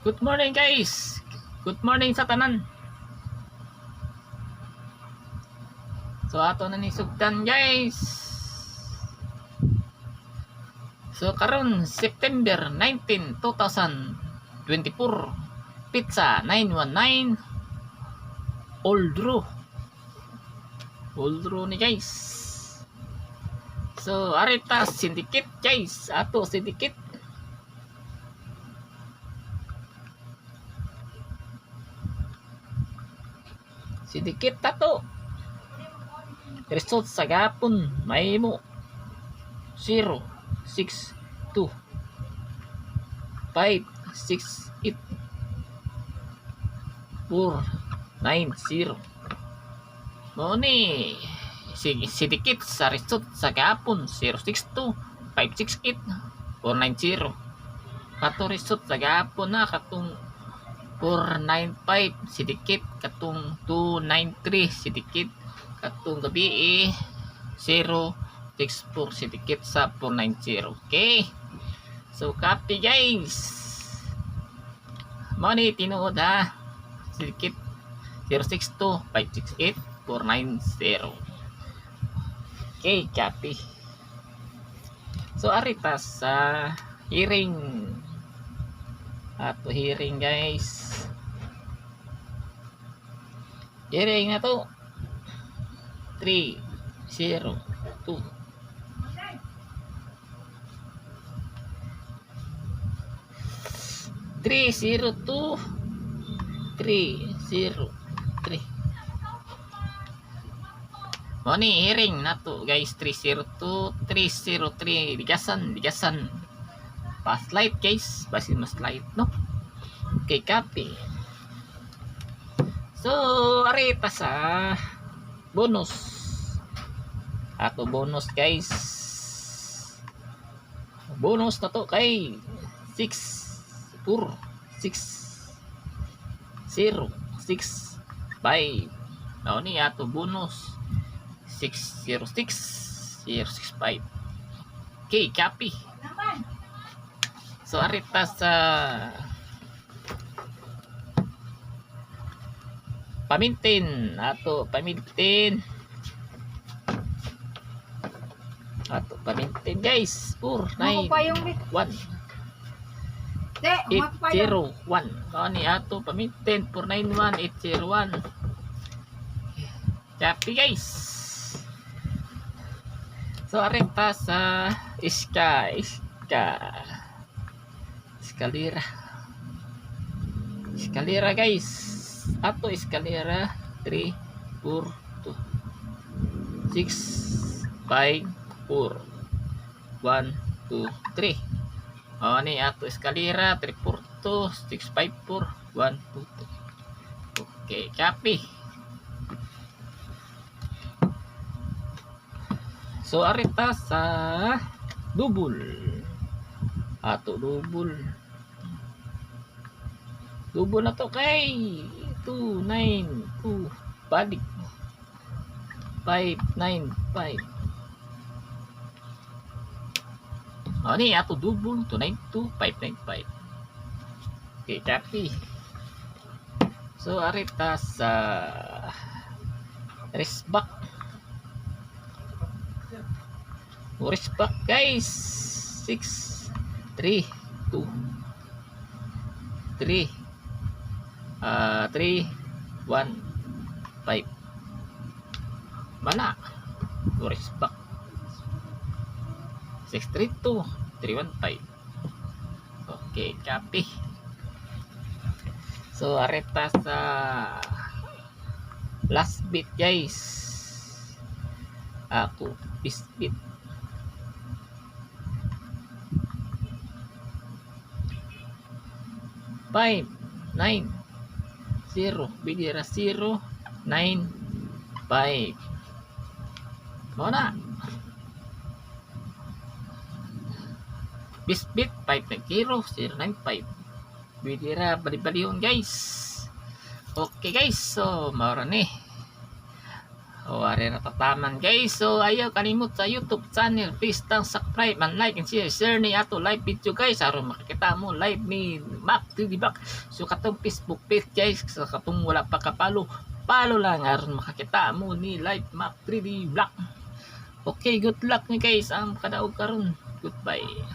Good morning guys. Good morning sa tanan. So ato na ni sugdan guys. So karon September 19, 2024. Pizza 919 Old Row. Old Row ni guys. So arita syndicate guys. Ato syndicate. Syndicate tato. Result sa gapon may mo 0 6 2 5 6 8 4 9 0 mo ni sidikit sa result sa gapon 062 568 490 kato result sa gapon na katong 495 sidikit katong 293 sidikit katong gabi 064 sidikit sa 490. Okay, so copy guys, mo ni tinuod ha, sidikit 062 568 490. Okay, copy. So arita sa hearing ato hearing guys, hearing na to 3 0 2 302 303 mo ni hearing na to guys, 302 303 bigasan pass light guys, basin mas light no. Okay, copy. So arita sa bonus ato bonus guys, bonus na to kay 6 4 6 0 6 5 now ni ato bonus 606 065. Okay, copy. So arita sa pamintin ato pamintin guys, 491 801 ni ato pamintin 491 801. Copy guys. So arita sa eskalera guys, ato eskalera 3 4 2 6 5 4 1 2 3 ni ato eskalera 3 4 2 6 5 4 1 2 3. Okay, copy. So arita sa double ato double na to kay 292 balik 595 ni ato double 292 595. Okay, copy. So arita sa respect guys, 6 3 2 3 3 1 5 mana respect 632 315. Okay, copy. So arita sa last bit guys, ako bit 5 9 0 bidira 0 9 5 muna bisbit 590 095 bidira bali-balihon guys. Okay guys, so maura ni O, ari na tataman guys. So, ayaw kalimut sa YouTube channel. Please tang subscribe and like and share ni ato live video guys. Aron makikita mo live ni Mac 3D Black. So, katong Facebook page guys. So, katong wala pa kapalo. Palo lang aron makakita mo ni live Mac 3D Black. Okay, good luck ni guys. Ang kadaog karon. Goodbye.